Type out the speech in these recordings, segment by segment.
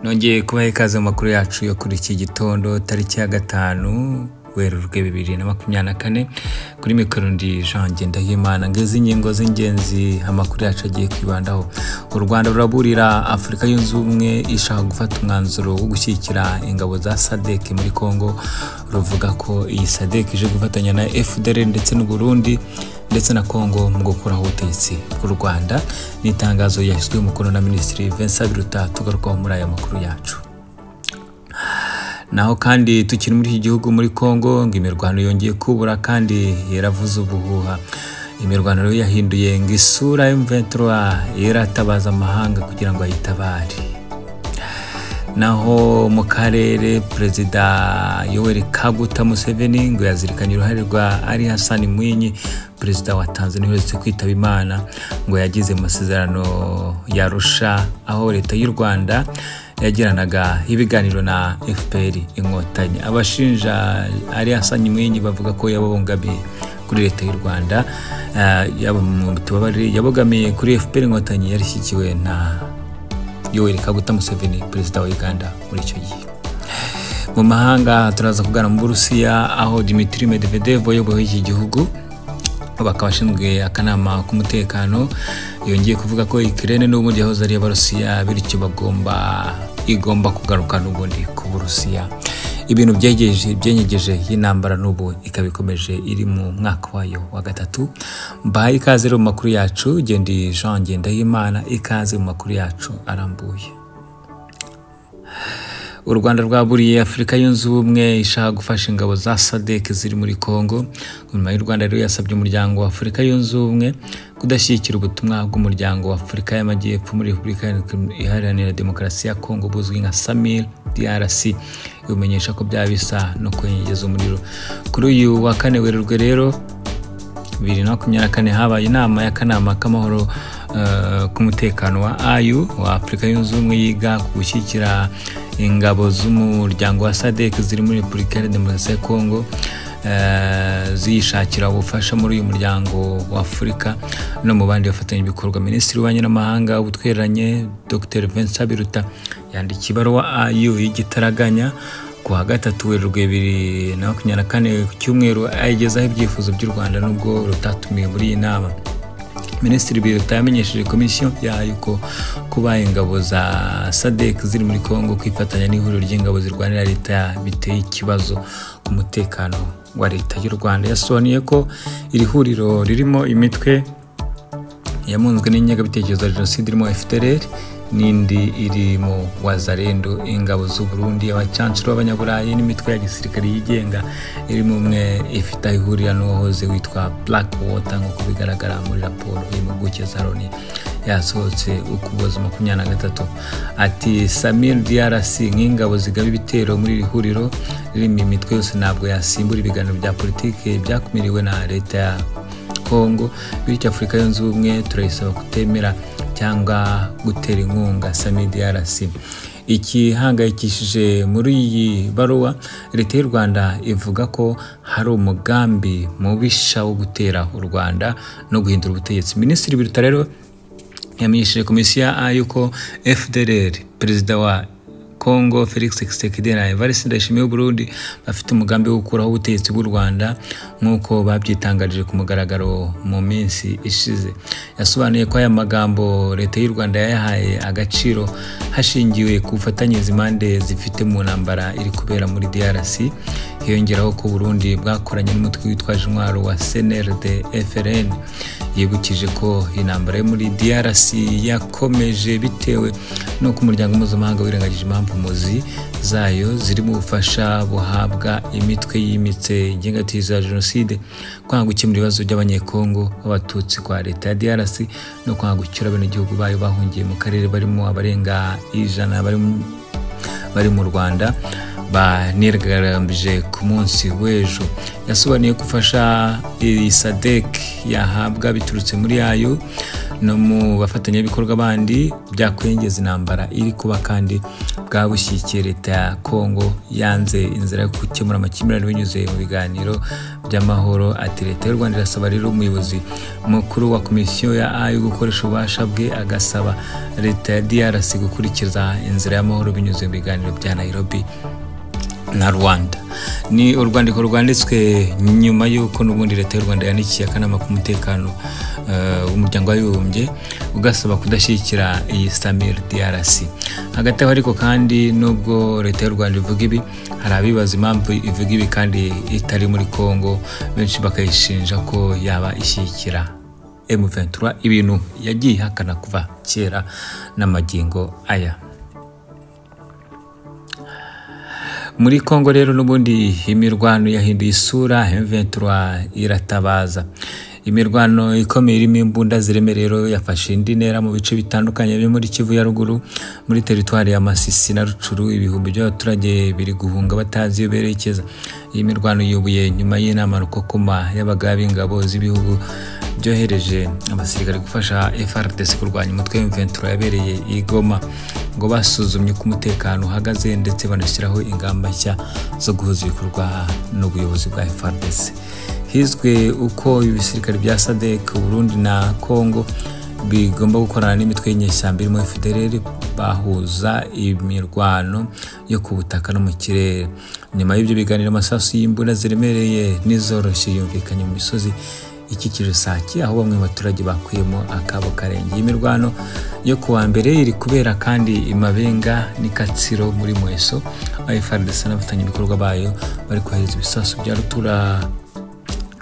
Nongeye kubaha ikaze mu makuru yacu yo kuri iki gitondo tariki ya 5 Werurwe 2024 kuri mikoro ndi Jean Ngendahimana. Ngeze ingingo z'ingenzi amakuru yacu agiye kwibandaho. U Rwanda ruraburira Afrika yunze ubumwe ishaka gufata umwanzuro wo gushyikira ingabo za SADC muri Kongo. Ruvuga ko iyi SADC ije gufatanya na FDL ndetse n'u Burundi ndetse na Kongo mu gukuraho ubutegetsi bw'u Rwanda. N'itangazo yashyizwe umukono na Minisitiri Vincent Biruta. Tugarukaho muri aya makuru yacu. Naho kandi tukiri muri iki gihugu muri Kongo ngo imirwano yongeye kubura kandi yaravuze ubuhuha. Imirwano rero yahinduye ngo isura M23 yaratabaza amahanga kugira ngo ayitabare. Naho mu karere Perezida Yoweri Kaguta Museveni ngo yazirikanye uruhare rwa Ali Hassan Mwinyi, Perezida wa Tanzania uherutse kwitaba Imana, ngo yagize amasezerano ya Arusha aho leta y'u Rwanda yagiranaga ibiganiro na FPR Inkotanyi. Abashinja Ali Hassan Mwinyi bavuga ko yabongamiye kuri leta y'u Rwanda, yabogamiye kuri FPR Inkotanyi yarishyikiwe na Yoweri Kaguta Museveni, Perezida wa Uganda muri icyo gihe. Mu mahanga turaza kugana mu Burusiya aho Dmitry Medvedev uyoboye iki gihugu bakabashinzwe akanama k'umutekano yongeye kuvuga ko Ukraine n'ubundi yahoze ari Abarusiya, bityo igomba kugaruka n'ubundi ku Burusiya. Ibintu byenyegeje y'intambara n'ubu ikabikomeje iri mu mwaka wayo wa 3. Mbaye ikaze mu makuru yacu, gendi Jean Ngendahimana, ikaze mu makuru yacu arambuye. U Rwanda rwaburiye Afrika yunze ubumwe ishaka gufasha ingabo za SADC ziri muri Kongo. Nyuma y'u Rwanda rero yasabye umuryango wa Afrika yunze ubumwe kudashyigikira ubutumwa bw'umuryango wa Afrika y'Amajyepfo muri Repubulika Iharanira Demokarasi ya Kongo buzwi nka SAMIL DRC. Bimenyesha ko byabisa no kwenyegeza umuriro. Kuri uyu wa 4 Werurwe rero 2024 habaye inama y'akanama k'amahoro k'umutekano wa AU wa Afrika yunze ubumwe yiga gushyigikira ingabo z'umuryango wa SADC ziri muri Repubulika ya Demokarasi ya Kongo, zishakira ubufasha muri uyu muryango wa Afrika no mu bandi bafatanya ibikorwa. Minisitiri w'Ububanyi n'Amahanga w'Ubutwererane Dr Vincent Biruta yandikiye ibaruwa AU y'igitaraganya ku wa 3 Werurwe 2024 ku cyumweru ayigezaho ibyifuzo by'u Rwanda nubwo rutatumiye muri iyi nama. Minisitiri Biruta yamenyesheje komisiyo yayo ko kuba ingabo za SADC ziri muri Kongo kwifatanya n'ihuriro ry'ingabo zirwanira leta biteye ikibazo ku mutekano wa leta y'u Rwanda. Yasobanuye ko iri huriro ririmo imitwe yamunzwe n'ingengabitekerezo ya jenoside irimo FDL n'indi iri mu Wazalendo, ingabo z'u Burundi, abacancuro b'Abanyaburayi n'imitwe ya gisirikare yigenga iri mu mwe ifite ihurira n'uwahoze witwa Blackwater nk'uko bigaragara muri raporo y'impuguke za Loni yasohotse Ukuboza 2023. Ati SAMIL DRC nk'ingabo zigaba ibitero muri iri huriro ririmo imitwe yose ntabwo yasimbura ibiganiro bya politike byakumiriwe na leta ya Kongo, bityo Afrika yunze ubumwe turayisaba kutemera cyangwa gutera inkunga SAMIL DRC. Ikihangayikishije muri iyi baruwa, leta y'u Rwanda ivuga ko hari umugambi mubisha wo gutera u Rwanda no guhindura ubutegetsi. Minisitiri Biruta rero yamenyesheje komisiyo AU ko FDL, Perezida wa Kongo Felix Tshisekedi na Evariste Ndayishimiye Burundi bafite umugambi wo gukuraho ubutegetsi bw'u Rwanda nk'uko babyitangarije ku mugaragaro mu minsi ishize. Yasobanuye ko aya magambo leta y'u Rwanda yayahaye agaciro hashingiwe ku bufatanye impande zifite mu ntambara iri kubera muri DRC. Hiyongeraho ko Burundi bwakoranye n'umutwe witwaje intwaro wa CNRD FRN. Yibukije ko intambara yo muri DRC yakomeje bitewe no ku muryango mpuzamahanga wirengagije impamvu muzi zayo ziri mu bufasha buhabwa imitwe yimitse ingengabitekerezo ya jenoside, kwanga gukemura ibibazo by'Abanyekongo b'Abatutsi kwa leta ya DRC no kwanga gucyura abenegihugu bayo bahungiye mu karere barimo abarenga 100 bari mu Rwanda banirgarambije ku munsi w'ejo. Yasobanuye gufasha iyi SADC yahabwa biturutse muri AU no mu bafatanyabikorwa bandi byakwengeza intambara iri kuba kandi bwabushyikiye leta ya Kongo yanze inzira yo gukemura amakimbirane binyuze mu biganiro by'amahoro. Ati leta y'u Rwanda irasaba rero umuyobozi mukuru wa komisiyo ya AU gukoresha ububasha bwe agasaba leta ya DRC gukurikiza inzira y'amahoro binyuze mu biganiro bya Nairobi na Rwanda. Ni urwandiko rwanditswe nyuma y'uko n'ubundi leta y'u Rwanda yandikiye akanama k'umutekano w'umuryango w'abibumbye ugasaba kudashyigikira iyi Samir DRC. Hagati aho ariko kandi nubwo leta y'u Rwanda ivuga ibi, hari abibaza impamvu ivuga ibi kandi itari muri Kongo, benshi bakayishinja ko yaba ishyigikira M23, ibintu yagiye ihakana kuva kera n'amagingo aya. Muri Kongo rero n'ubundi imirwano yahinduye isura, M23 iratabaza. Imirwano ikomeye irimo imbunda ziremereye rero yafashe indi ntera mu bice bitandukanye byo muri Kivu ya ruguru, muri teritwari ya Masisi na Rucuru. Ibihumbi by'abaturage biri guhunga batazi iyo berekeza. Iyi mirwano yubuye nyuma y'inama rukokoma y'abagaba b'ingabo z'ibihugu byohereje abasirikare gufasha FARDC kurwanya umutwe M23 yabereye i Goma, ngo basuzumye uko umutekano uhagaze ndetse banashyiraho ingamba nshya zo guhuza ibikorwa n'ubuyobozi bwa FARDC. Hizwe uko ibisirikare bya SADC, Burundi na Kongo bigomba gukorana n'imitwe y'inyeshyamba irimo FDLR bahuza imirwano yo ku butaka no mu kirere. Nyuma y'ibyo biganiro, amasasu y'imbunda ziremereye n'izoroshye yumvikanye mu misozi ikikije Sake, aho bamwe mu baturage bakuyemo akabo karenge. Imirwano yo kuwa mbere iri kubera kandi Imabenga n'Ikatsiro muri Mweso, FARDC n'abafatanyabikorwa bayo bari kohereza ibisasu bya rutura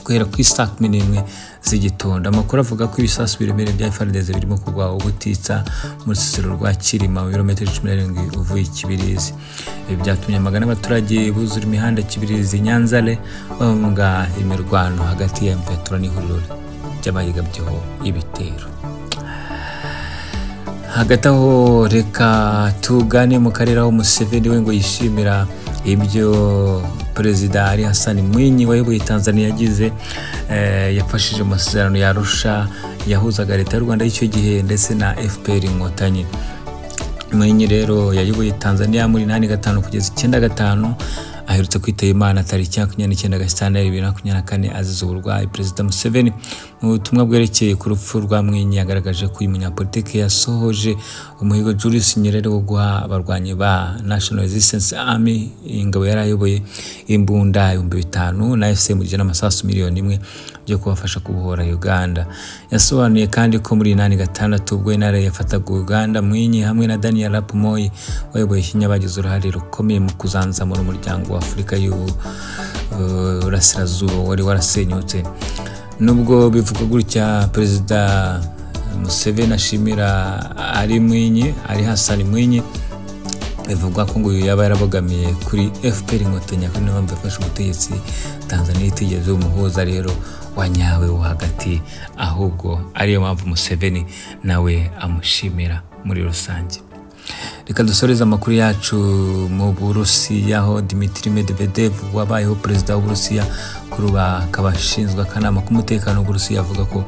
guhera ku saa 11 z'igitondo. Amakuru avuga ko ibisasu biremereye bya FARDC birimo kugwa ubutitsa muri Sisiro rwa Kirima, ibirometero 17 uvuye Kibirizi. Ibi byatumye amagana abaturage buzura imihanda Kibirizi Nyanzale bahunga imirwano hagati ya M23 n'ihuriro ry'abayigabyeho ibitero. Hagati aho reka tugane mu karere aho Museveni we ngo yishimira ibyo Perezida Ali Hassan Mwinyi wayoboye Tanzania yagize, yafashije amasezerano ya Arusha yahuzaga leta y'u Rwanda y'icyo gihe ndetse na FPR Inkotanyi. Mwinyi rero yayoboye Tanzania muri 85 kugeza 95, aherutse kwitaba Imana tariki 29 Gashyantare 2024 azize uburwayi. Perezida Museveni mu butumwa bwerekeye ku rupfu rwa Mwinyi yagaragaje ko uyu munyapolitiki yasohoje umuhigo Julius Nyerere wo guha abarwanyi ba National Resistance Army ingabo yarayoboye imbunda 5,000 na FCM n'amasasu 1,000,000 byo kubafasha kubohora Uganda. Yasobanuye kandi ko muri 86 ubwo intare yafataga Uganda, Mwinyi hamwe na Daniel Arap Moi wayoboye Kenya bagize uruhare rukomeye mu kuzanzamura umuryango wa Afurika y'Uburasirazuba wari warasenyutse. Nubwo bivuga gutya, Perezida Museveni ashimira Ali Hassan Mwinyi, bivugwa ko ngo yaba yarabogamiye kuri FPR Inkotanyi ko niyo mpamvu yafashe ubutegetsi Tanzania itigeze umuhuza rero wanyawe wo hagati, ahubwo ariyo mpamvu Museveni nawe amushimira muri rusange. Reka dusoreze amakuru yacu mu Burusiya, aho Dmitry Medvedev wabayeho perezida w'Uburusiya kuruba akabashinzwe akanama k'umutekano w'Uburusiya avuga ko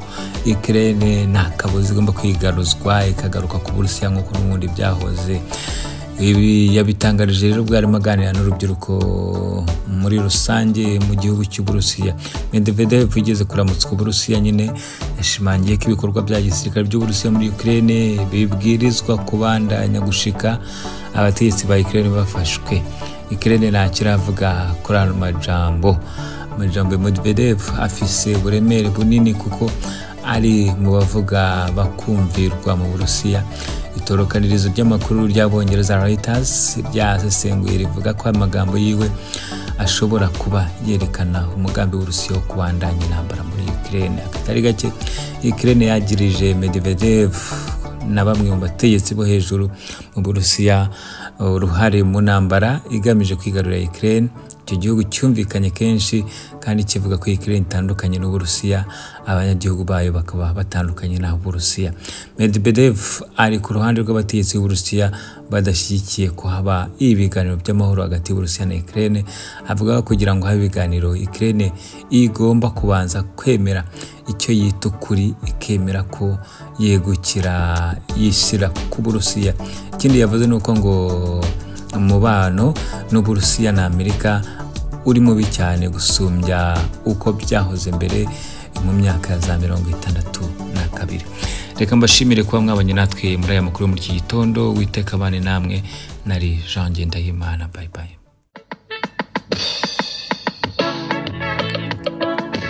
Ukraine nta kabuza igomba kwigaruzwa ikagaruka ku Burusiya nk'uko n'ubundi byahoze. Ibi yabitangarije rero bwari maganira n'urubyiruko muri rusange mu gihugu cy'Uburusiya. Medvedev yigeze kuramutsa Uburusiya nyine yashimangiye ko ibikorwa bya gisirikare by'Uburusiya muri Ukraine bibwirizwa kubandanya gushika abategetsi ba Ukraine bafashwe. Ukraine nta kiravuga kuri ano majambo. Medvedev afise uburemere bunini kuko ari mu bavuga bakumvirwa mu Burusiya. Itorokanirizo ry'amakuru ry'Abongereza Reuters ryasesenguye rivuga ko amagambo yiwe ashobora kuba yerekana umugambi w'Uburusiya wo kubandanya intambara muri Ukraine. Akatari gake Ukraine yagirije Medvedev na bamwe mu bategetsi bo hejuru mu Burusiya uruhare mu ntambara igamije kwigarurira Ukraine icyo gihugu cyumvikanye kenshi kandi kivuga ko Ukraine itandukanye n'Uburusiya, abanyagihugu bayo bakaba batandukanye na Uburusiya. Medvedev ari ku ruhande rw'abategetsi b'Uburusiya badashyigikiye ko haba ibiganiro by'amahoro hagati y'Uburusiya na Ukraine. Avuga ko kugira ngo habe ibiganiro Ukraine igomba kubanza kwemera icyo yita ukuri, ikemera ko yegukira yishira ku Burusiya. Ikindi yavuze nuko ngo umubano n'Uburusiya na Amerika uri mubi cyane gusumbya uko byahoze mbere mu myaka za 62. Reka mbashimire kuba mwabanye natwe muri aya makuru muri iki gitondo. Witeka bane namwe, nari Jean Ngendahimana. Bye bye.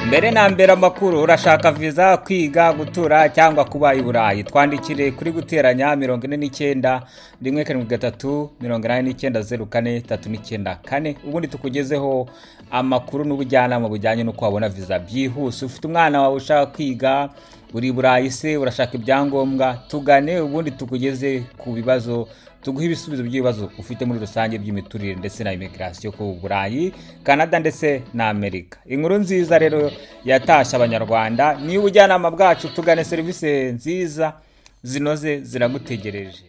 Mbere na mbere amakuru, urashaka visa, kwiga, gutura cyangwa kuba i Burayi, twandikire kuri guteranya 49 173 89 04 ubundi tukugezeho amakuru n'ubujyanama bujyanye no kwabona visa byihuse. Ufite umwana wawe ushaka kwiga uri Burayi se urashaka ibyangombwa, tugane ubundi tukugeze ku bibazo, tuguha ibisubizo by'ibibazo ufite muri rusange by'imiturire ndetse na immigration ku Burayi, Canada ndetse na Amerika. Inkuru nziza rero yatasha abanyarwanda, ni ubujyanama bwacu, tugane serivisi nziza zinoze ziragutegereje.